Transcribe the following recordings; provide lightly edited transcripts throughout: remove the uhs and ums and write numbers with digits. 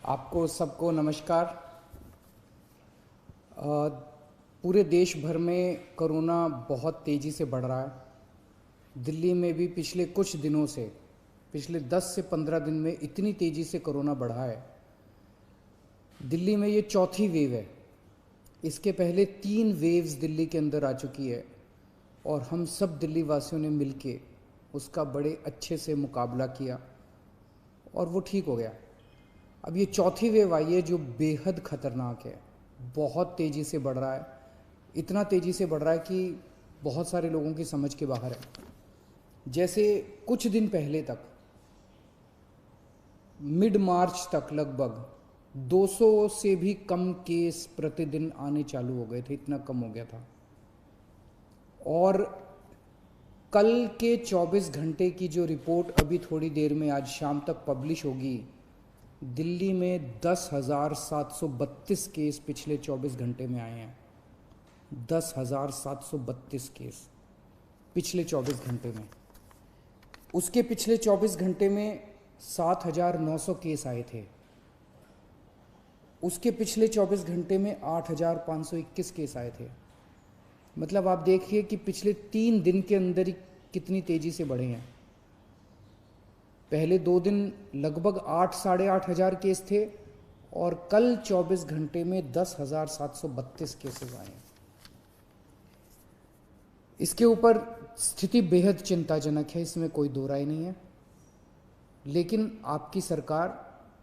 आपको सबको नमस्कार। पूरे देश भर में कोरोना बहुत तेज़ी से बढ़ रहा है। दिल्ली में भी पिछले कुछ दिनों से, पिछले 10 से 15 दिन में इतनी तेज़ी से कोरोना बढ़ा है। दिल्ली में ये चौथी वेव है। इसके पहले 3 वेव्स दिल्ली के अंदर आ चुकी है और हम सब दिल्ली वासियों ने मिलके उसका बड़े अच्छे से मुकाबला किया और वो ठीक हो गया। अब ये चौथी वेव आई है जो बेहद ख़तरनाक है, बहुत तेज़ी से बढ़ रहा है। इतना तेज़ी से बढ़ रहा है कि बहुत सारे लोगों की समझ के बाहर है। जैसे कुछ दिन पहले तक, मिड मार्च तक लगभग 200 से भी कम केस प्रतिदिन आने चालू हो गए थे, इतना कम हो गया था। और कल के 24 घंटे की जो रिपोर्ट अभी थोड़ी देर में आज शाम तक पब्लिश होगी, दिल्ली में 10,732 केस पिछले 24 घंटे में आए हैं। 10,732 केस पिछले 24 घंटे में। उसके पिछले 24 घंटे में 7,900 केस आए थे। उसके पिछले 24 घंटे में 8,521 केस आए थे। मतलब आप देखिए कि पिछले 3 दिन के अंदर ही कितनी तेज़ी से बढ़े हैं। पहले 2 दिन लगभग 8 साढ़े 8 हज़ार केस थे और कल 24 घंटे में 10,732 केसेस आए हैं। इसके ऊपर स्थिति बेहद चिंताजनक है, इसमें कोई दो राय नहीं है। लेकिन आपकी सरकार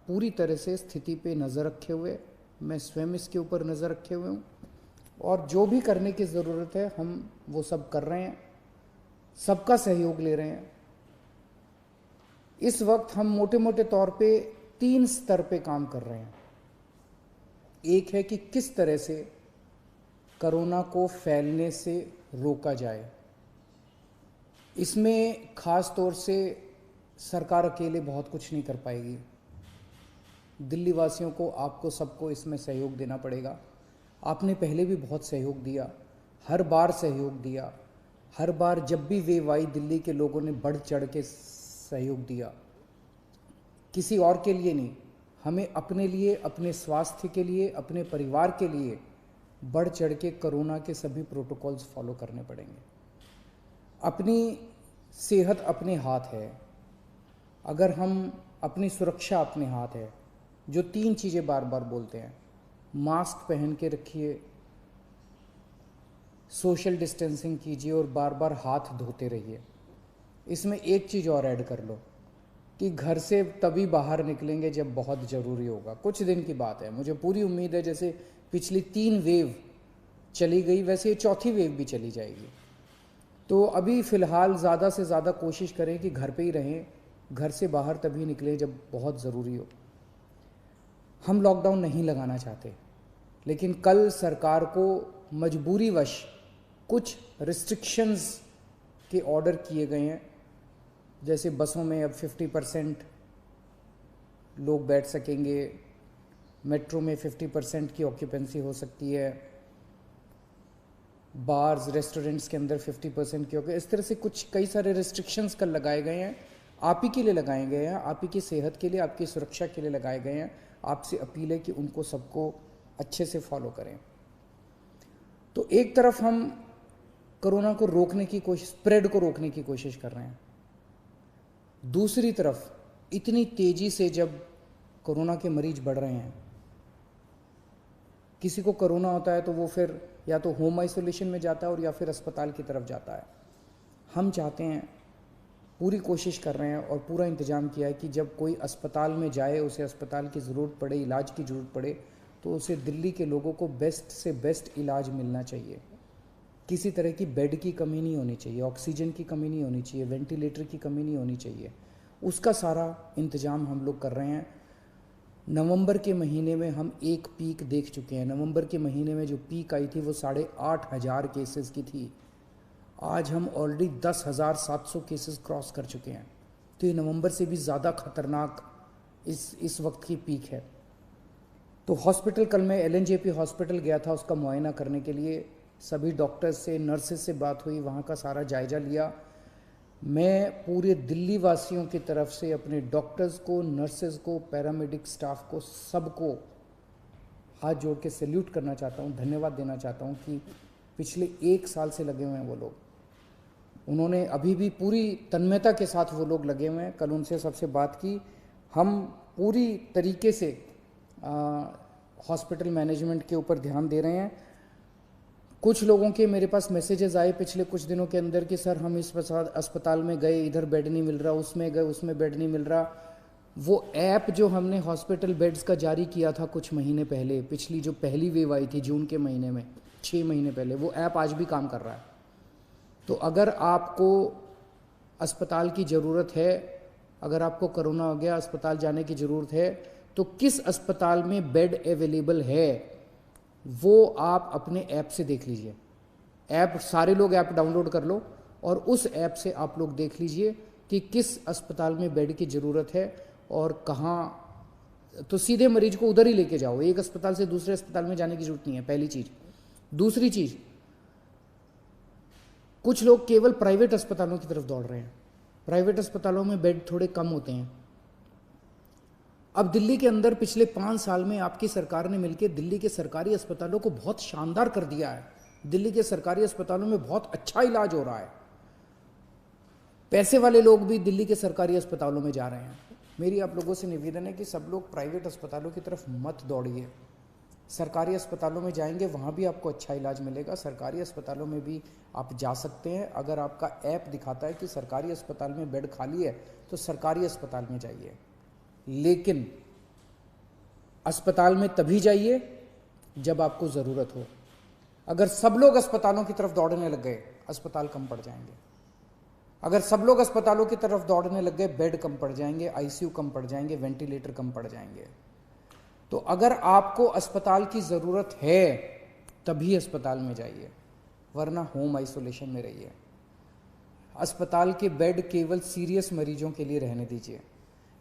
पूरी तरह से स्थिति पे नज़र रखे हुए, मैं स्वयं इसके ऊपर नज़र रखे हुए हूँ और जो भी करने की ज़रूरत है हम वो सब कर रहे हैं, सबका सहयोग ले रहे हैं। इस वक्त हम मोटे मोटे तौर पे 3 स्तर पे काम कर रहे हैं। एक है कि किस तरह से कोरोना को फैलने से रोका जाए। इसमें खास तौर से सरकार अकेले बहुत कुछ नहीं कर पाएगी। दिल्ली वासियों को, आपको सबको इसमें सहयोग देना पड़ेगा। आपने पहले भी बहुत सहयोग दिया, हर बार सहयोग दिया। हर बार जब भी वेव आई, दिल्ली के लोगों ने बढ़ चढ़ के सहयोग दिया, किसी और के लिए नहीं। हमें अपने लिए, अपने स्वास्थ्य के लिए, अपने परिवार के लिए बढ़ चढ़ के कोरोना के सभी प्रोटोकॉल्स फॉलो करने पड़ेंगे। अपनी सेहत अपने हाथ है। अगर हम, अपनी सुरक्षा अपने हाथ है। जो 3 चीज़ें बार बार बोलते हैं, मास्क पहन के रखिए, सोशल डिस्टेंसिंग कीजिए और बार बार हाथ धोते रहिए। इसमें एक चीज़ और ऐड कर लो कि घर से तभी बाहर निकलेंगे जब बहुत ज़रूरी होगा। कुछ दिन की बात है, मुझे पूरी उम्मीद है जैसे पिछली 3 वेव चली गई वैसे ये चौथी वेव भी चली जाएगी। तो अभी फ़िलहाल ज़्यादा से ज़्यादा कोशिश करें कि घर पे ही रहें, घर से बाहर तभी निकलें जब बहुत ज़रूरी हो। हम लॉकडाउन नहीं लगाना चाहते, लेकिन कल सरकार को मजबूरीवश कुछ रिस्ट्रिक्शंस के ऑर्डर किए गए हैं। जैसे बसों में अब 50% लोग बैठ सकेंगे, मेट्रो में 50% की ऑक्यूपेंसी हो सकती है, बार्स रेस्टोरेंट्स के अंदर 50% की ऑक्यूपेंसी। इस तरह से कुछ कई सारे रिस्ट्रिक्शंस कल लगाए गए हैं। आप ही के लिए लगाए गए हैं, आप ही की सेहत के लिए, आपकी सुरक्षा के लिए लगाए गए हैं। आपसे अपील है कि उनको सबको अच्छे से फॉलो करें। तो एक तरफ हम कोरोना को रोकने की कोशिश, स्प्रेड को रोकने की कोशिश कर रहे हैं। दूसरी तरफ इतनी तेज़ी से जब कोरोना के मरीज बढ़ रहे हैं, किसी को कोरोना होता है तो वो फिर या तो होम आइसोलेशन में जाता है और या फिर अस्पताल की तरफ जाता है। हम चाहते हैं, पूरी कोशिश कर रहे हैं और पूरा इंतज़ाम किया है कि जब कोई अस्पताल में जाए, उसे अस्पताल की ज़रूरत पड़े, इलाज की ज़रूरत पड़े, तो उसे दिल्ली के लोगों को बेस्ट से बेस्ट इलाज मिलना चाहिए। किसी तरह की बेड की कमी नहीं होनी चाहिए, ऑक्सीजन की कमी नहीं होनी चाहिए, वेंटिलेटर की कमी नहीं होनी चाहिए। उसका सारा इंतज़ाम हम लोग कर रहे हैं। नवंबर के महीने में हम एक पीक देख चुके हैं। नवंबर के महीने में जो पीक आई थी वो 8,500 केसेस की थी। आज हम ऑलरेडी 10,700 केसेस क्रॉस कर चुके हैं। तो ये नवंबर से भी ज़्यादा खतरनाक इस वक्त की पीक है। तो हॉस्पिटल, कल मैं LNJP हॉस्पिटल गया था उसका मुआयना करने के लिए। सभी डॉक्टर्स से, नर्सेज से बात हुई, वहाँ का सारा जायज़ा लिया। मैं पूरे दिल्ली वासियों की तरफ से अपने डॉक्टर्स को, नर्सेज को, पैरामेडिक स्टाफ को, सबको हाथ जोड़ के सैल्यूट करना चाहता हूँ, धन्यवाद देना चाहता हूँ कि पिछले 1 साल से लगे हुए हैं वो लोग। उन्होंने अभी भी पूरी तन्मयता के साथ वो लोग लगे हुए हैं। कल उनसे सबसे बात की। हम पूरी तरीके से हॉस्पिटल मैनेजमेंट के ऊपर ध्यान दे रहे हैं। कुछ लोगों के मेरे पास मैसेजेस आए पिछले कुछ दिनों के अंदर कि सर हम इस अस्पताल में गए, इधर बेड नहीं मिल रहा, उसमें गए, उसमें बेड नहीं मिल रहा। वो ऐप जो हमने हॉस्पिटल बेड्स का जारी किया था कुछ महीने पहले, पिछली जो पहली वेव आई थी जून के महीने में, 6 महीने पहले, वो ऐप आज भी काम कर रहा है। तो अगर आपको अस्पताल की ज़रूरत है, अगर आपको कोरोना हो गया, अस्पताल जाने की ज़रूरत है, तो किस अस्पताल में बेड अवेलेबल है वो आप अपने ऐप से देख लीजिए। ऐप, सारे लोग ऐप डाउनलोड कर लो और उस ऐप से आप लोग देख लीजिए कि किस अस्पताल में बेड की ज़रूरत है और कहाँ। तो सीधे मरीज को उधर ही लेके जाओ, एक अस्पताल से दूसरे अस्पताल में जाने की ज़रूरत नहीं है, पहली चीज़। दूसरी चीज़, कुछ लोग केवल प्राइवेट अस्पतालों की तरफ दौड़ रहे हैं। प्राइवेट अस्पतालों में बेड थोड़े कम होते हैं। अब दिल्ली के अंदर पिछले 5 साल में आपकी सरकार ने मिलकर दिल्ली के सरकारी अस्पतालों को बहुत शानदार कर दिया है। दिल्ली के सरकारी अस्पतालों में बहुत अच्छा इलाज हो रहा है। पैसे वाले लोग भी दिल्ली के सरकारी अस्पतालों में जा रहे हैं। मेरी आप लोगों से निवेदन है कि सब लोग प्राइवेट अस्पतालों की तरफ मत दौड़िए। सरकारी अस्पतालों में जाएंगे, वहाँ भी आपको अच्छा इलाज मिलेगा। सरकारी अस्पतालों में भी आप जा सकते हैं। अगर आपका ऐप दिखाता है कि सरकारी अस्पताल में बेड खाली है तो सरकारी अस्पताल में जाइए, लेकिन अस्पताल में तभी जाइए जब आपको ज़रूरत हो। अगर सब लोग अस्पतालों की तरफ दौड़ने लग गए, अस्पताल कम पड़ जाएंगे। अगर सब लोग अस्पतालों की तरफ दौड़ने लग गए, बेड कम पड़ जाएंगे, आईसीयू कम पड़ जाएंगे, वेंटिलेटर कम पड़ जाएंगे। तो अगर आपको अस्पताल की ज़रूरत है तभी अस्पताल में जाइए, वरना होम आइसोलेशन में रहिए। अस्पताल के बेड केवल सीरियस मरीजों के लिए रहने दीजिए।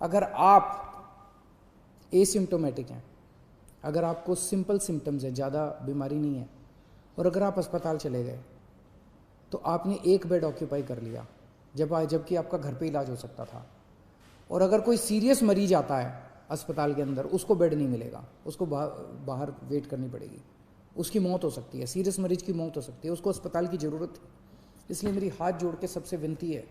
अगर आप एसिम्प्टोमेटिक हैं, अगर आपको सिंपल सिम्टम्स हैं, ज़्यादा बीमारी नहीं है, और अगर आप अस्पताल चले गए तो आपने एक बेड ऑक्यूपाई कर लिया जबकि आपका घर पे इलाज हो सकता था। और अगर कोई सीरियस मरीज आता है अस्पताल के अंदर, उसको बेड नहीं मिलेगा, उसको बाहर वेट करनी पड़ेगी, उसकी मौत हो सकती है, सीरियस मरीज की मौत हो सकती है, उसको अस्पताल की ज़रूरत है। इसलिए मेरी हाथ जोड़ के सबसे विनती है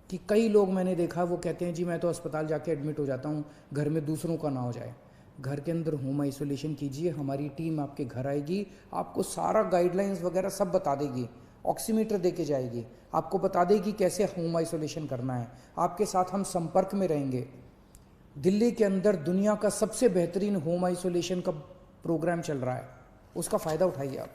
कि कई लोग मैंने देखा वो कहते हैं जी मैं तो अस्पताल जाके एडमिट हो जाता हूँ, घर में दूसरों का ना हो जाए। घर के अंदर होम आइसोलेशन कीजिए, हमारी टीम आपके घर आएगी, आपको सारा गाइडलाइंस वगैरह सब बता देगी, ऑक्सीमीटर दे के जाएगी, आपको बता देगी कैसे होम आइसोलेशन करना है, आपके साथ हम संपर्क में रहेंगे। दिल्ली के अंदर दुनिया का सबसे बेहतरीन होम आइसोलेशन का प्रोग्राम चल रहा है, उसका फ़ायदा उठाइए आप।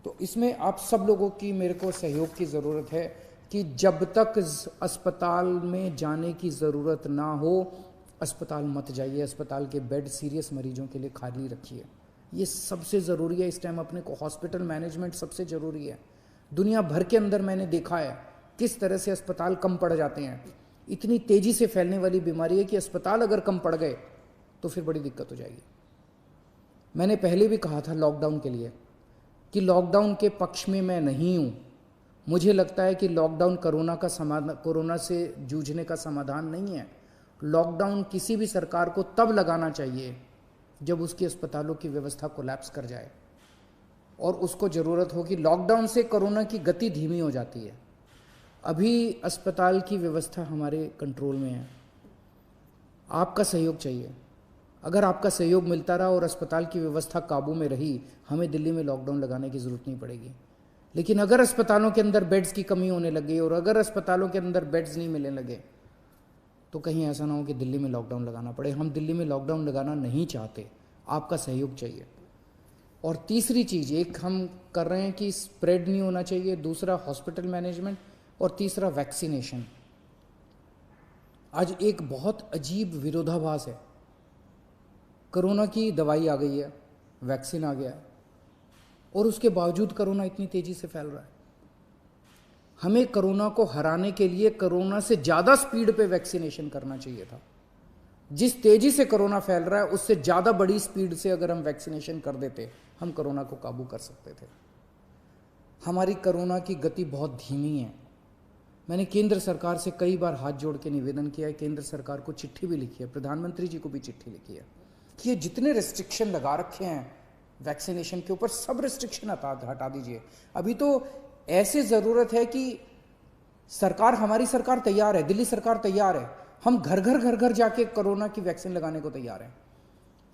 तो इसमें आप सब लोगों की मेरे को सहयोग की ज़रूरत है कि जब तक अस्पताल में जाने की ज़रूरत ना हो, अस्पताल मत जाइए। अस्पताल के बेड सीरियस मरीजों के लिए खाली रखिए, ये सबसे ज़रूरी है इस टाइम। अपने को हॉस्पिटल मैनेजमेंट सबसे ज़रूरी है। दुनिया भर के अंदर मैंने देखा है किस तरह से अस्पताल कम पड़ जाते हैं। इतनी तेज़ी से फैलने वाली बीमारी है कि अस्पताल अगर कम पड़ गए तो फिर बड़ी दिक्कत हो जाएगी। मैंने पहले भी कहा था लॉकडाउन के लिए कि लॉकडाउन के पक्ष में मैं नहीं हूँ। मुझे लगता है कि लॉकडाउन कोरोना से जूझने का समाधान नहीं है। लॉकडाउन किसी भी सरकार को तब लगाना चाहिए जब उसकी अस्पतालों की व्यवस्था कोलैप्स कर जाए और उसको ज़रूरत हो कि लॉकडाउन से कोरोना की गति धीमी हो जाती है। अभी अस्पताल की व्यवस्था हमारे कंट्रोल में है, आपका सहयोग चाहिए। अगर आपका सहयोग मिलता रहा और अस्पताल की व्यवस्था काबू में रही, हमें दिल्ली में लॉकडाउन लगाने की ज़रूरत नहीं पड़ेगी। लेकिन अगर अस्पतालों के अंदर बेड्स की कमी होने लगी और अगर अस्पतालों के अंदर बेड्स नहीं मिलने लगे तो कहीं ऐसा ना हो कि दिल्ली में लॉकडाउन लगाना पड़े। हम दिल्ली में लॉकडाउन लगाना नहीं चाहते, आपका सहयोग चाहिए। और तीसरी चीज़ एक हम कर रहे हैं कि स्प्रेड नहीं होना चाहिए, दूसरा हॉस्पिटल मैनेजमेंट, और तीसरा वैक्सीनेशन। आज एक बहुत अजीब विरोधाभास है। कोरोना की दवाई आ गई है, वैक्सीन आ गया है, और उसके बावजूद कोरोना इतनी तेज़ी से फैल रहा है। हमें कोरोना को हराने के लिए कोरोना से ज़्यादा स्पीड पे वैक्सीनेशन करना चाहिए था। जिस तेज़ी से कोरोना फैल रहा है उससे ज़्यादा बड़ी स्पीड से अगर हम वैक्सीनेशन कर देते, हम कोरोना को काबू कर सकते थे। हमारी कोरोना की गति बहुत धीमी है। मैंने केंद्र सरकार से कई बार हाथ जोड़ के निवेदन किया है, केंद्र सरकार को चिट्ठी भी लिखी है, प्रधानमंत्री जी को भी चिट्ठी लिखी है कि ये जितने रिस्ट्रिक्शन लगा रखे हैं वैक्सीनेशन के ऊपर, सब रिस्ट्रिक्शन हटा दीजिए। अभी तो ऐसे ज़रूरत है कि सरकार, हमारी सरकार तैयार है, दिल्ली सरकार तैयार है, हम घर घर जाके कोरोना की वैक्सीन लगाने को तैयार हैं।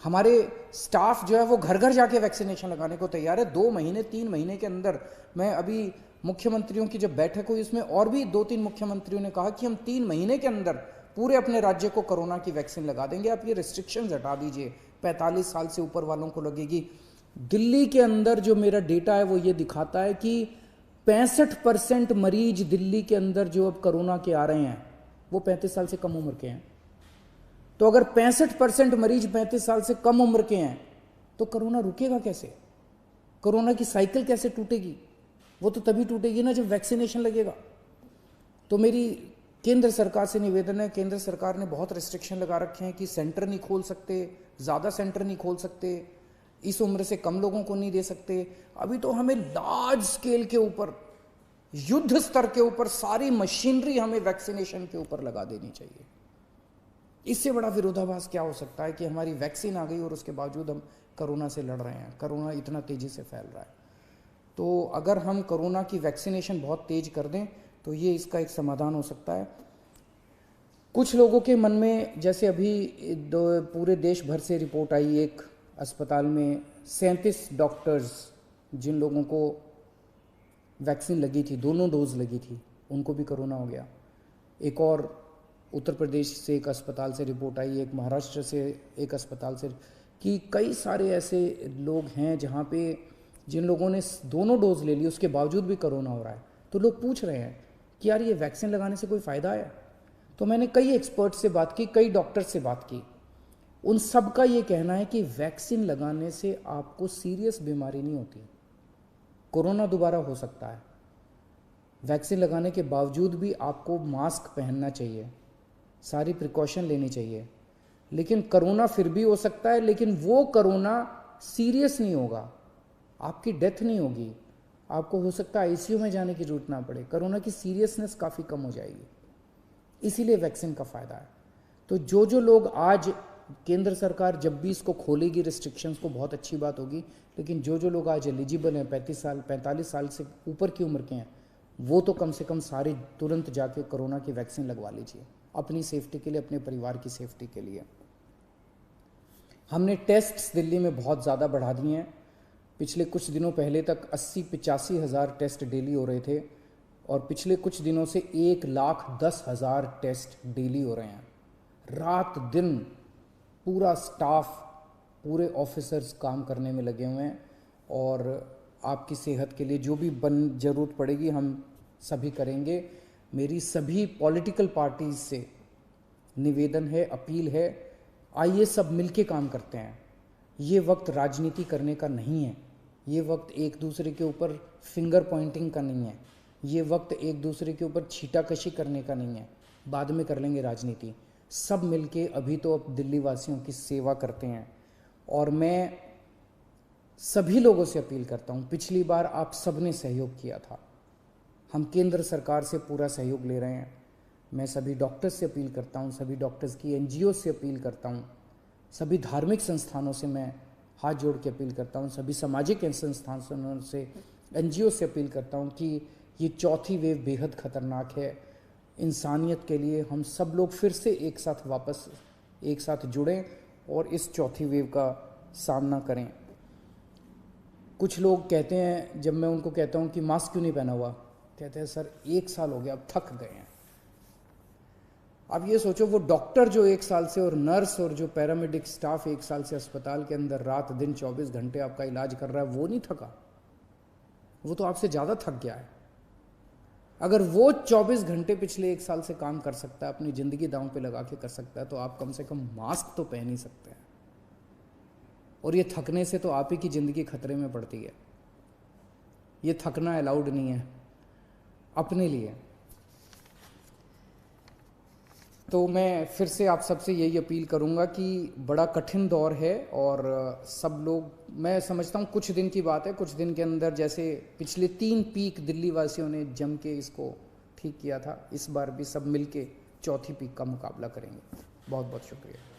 हमारे स्टाफ जो है वो घर घर जाके वैक्सीनेशन लगाने को तैयार है। 2 महीने 3 महीने के अंदर, मैं अभी मुख्यमंत्रियों की जब बैठक हुई उसमें और भी 2-3 मुख्यमंत्रियों ने कहा कि हम 3 महीने के अंदर पूरे अपने राज्य को कोरोना की वैक्सीन लगा देंगे, आप ये रिस्ट्रिक्शंस हटा दीजिए, 45 साल से ऊपर वालों को लगेगी। दिल्ली के अंदर जो मेरा डेटा है वो ये दिखाता है कि 65% मरीज दिल्ली के अंदर जो अब कोरोना के आ रहे हैं वो 35 साल से कम उम्र के हैं। तो अगर 65% मरीज 35 साल से कम उम्र के हैं तो कोरोना रुकेगा कैसे? कोरोना की साइकिल कैसे टूटेगी? वो तो तभी टूटेगी ना जब वैक्सीनेशन लगेगा। तो मेरी केंद्र सरकार से निवेदन है, केंद्र सरकार ने बहुत रिस्ट्रिक्शन लगा रखे हैं कि सेंटर नहीं खोल सकते, ज़्यादा सेंटर नहीं खोल सकते, इस उम्र से कम लोगों को नहीं दे सकते। अभी तो हमें लार्ज स्केल के ऊपर, युद्ध स्तर के ऊपर सारी मशीनरी हमें वैक्सीनेशन के ऊपर लगा देनी चाहिए। इससे बड़ा विरोधाभास क्या हो सकता है कि हमारी वैक्सीन आ गई और उसके बावजूद हम कोरोना से लड़ रहे हैं, कोरोना इतना तेज़ी से फैल रहा है। तो अगर हम कोरोना की वैक्सीनेशन बहुत तेज कर दें तो ये इसका एक समाधान हो सकता है। कुछ लोगों के मन में, जैसे अभी पूरे देश भर से रिपोर्ट आई, एक अस्पताल में 37 डॉक्टर्स जिन लोगों को वैक्सीन लगी थी, दोनों डोज लगी थी, उनको भी कोरोना हो गया। एक और उत्तर प्रदेश से एक अस्पताल से रिपोर्ट आई, एक महाराष्ट्र से एक अस्पताल से, कि कई सारे ऐसे लोग हैं जहाँ पे जिन लोगों ने दोनों डोज ले ली उसके बावजूद भी कोरोना हो रहा है। तो लोग पूछ रहे हैं कि यार ये वैक्सीन लगाने से कोई फ़ायदा है? तो मैंने कई एक्सपर्ट से बात की, कई डॉक्टर से बात की, उन सब का ये कहना है कि वैक्सीन लगाने से आपको सीरियस बीमारी नहीं होती, कोरोना दोबारा हो सकता है। वैक्सीन लगाने के बावजूद भी आपको मास्क पहनना चाहिए, सारी प्रिकॉशन लेनी चाहिए, लेकिन कोरोना फिर भी हो सकता है, लेकिन वो कोरोना सीरियस नहीं होगा, आपकी डेथ नहीं होगी, आपको हो सकता है आईसीयू में जाने की जरूरत ना पड़े, कोरोना की सीरियसनेस काफ़ी कम हो जाएगी। इसीलिए वैक्सीन का फ़ायदा है। तो जो लोग आज, केंद्र सरकार जब भी इसको खोलेगी रिस्ट्रिक्शंस को, बहुत अच्छी बात होगी, लेकिन जो लोग आज एलिजिबल हैं, 45 साल से ऊपर की उम्र के हैं, वो तो कम से कम सारे तुरंत जाके कोरोना की वैक्सीन लगवा लीजिए, अपनी सेफ्टी के लिए, अपने परिवार की सेफ्टी के लिए। हमने टेस्ट्स दिल्ली में बहुत ज़्यादा बढ़ा दिए हैं। पिछले कुछ दिनों पहले तक 80-85 हज़ार टेस्ट डेली हो रहे थे और पिछले कुछ दिनों से 1,10,000 टेस्ट डेली हो रहे हैं। रात दिन पूरा स्टाफ, पूरे ऑफिसर्स काम करने में लगे हुए हैं और आपकी सेहत के लिए जो भी ज़रूरत पड़ेगी हम सभी करेंगे। मेरी सभी पॉलिटिकल पार्टीज से निवेदन है, अपील है, आइए सब मिलके काम करते हैं। ये वक्त राजनीति करने का नहीं है, ये वक्त एक दूसरे के ऊपर फिंगर पॉइंटिंग का नहीं है, ये वक्त एक दूसरे के ऊपर छीटाकशी करने का नहीं है, बाद में कर लेंगे राजनीति। सब मिलके अभी तो अब दिल्ली वासियों की सेवा करते हैं और मैं सभी लोगों से अपील करता हूँ, पिछली बार आप सबने सहयोग किया था, हम केंद्र सरकार से पूरा सहयोग ले रहे हैं। मैं सभी डॉक्टर्स से अपील करता हूँ, सभी डॉक्टर्स की एनजीओ से अपील करता हूँ, सभी धार्मिक संस्थानों से मैं हाथ जोड़ के अपील करता हूँ, सभी सामाजिक संस्थानों से, एनजीओ से अपील करता हूँ कि ये चौथी वेव बेहद खतरनाक है इंसानियत के लिए। हम सब लोग फिर से एक साथ जुड़ें और इस चौथी वेव का सामना करें। कुछ लोग कहते हैं, जब मैं उनको कहता हूँ कि मास्क क्यों नहीं पहना हुआ, कहते हैं सर 1 साल हो गया, अब थक गए हैं। अब ये सोचो, वो डॉक्टर जो 1 साल से और नर्स और जो पैरामेडिक स्टाफ 1 साल से अस्पताल के अंदर रात दिन 24 घंटे आपका इलाज कर रहा है, वो नहीं थका? वो तो आपसे ज़्यादा थक गया है। अगर वो 24 घंटे पिछले 1 साल से काम कर सकता है, अपनी ज़िंदगी दांव पे लगा के कर सकता है, तो आप कम से कम मास्क तो पहन ही सकते हैं। और ये थकने से तो आप ही की ज़िंदगी खतरे में पड़ती है। ये थकना अलाउड नहीं है अपने लिए। तो मैं फिर से आप सबसे यही अपील करूंगा कि बड़ा कठिन दौर है और सब लोग, मैं समझता हूँ कुछ दिन की बात है, कुछ दिन के अंदर, जैसे पिछले 3 पीक दिल्ली वासियों ने जम के इसको ठीक किया था। इस बार भी सब मिलके चौथी पीक का मुकाबला करेंगे। बहुत बहुत शुक्रिया।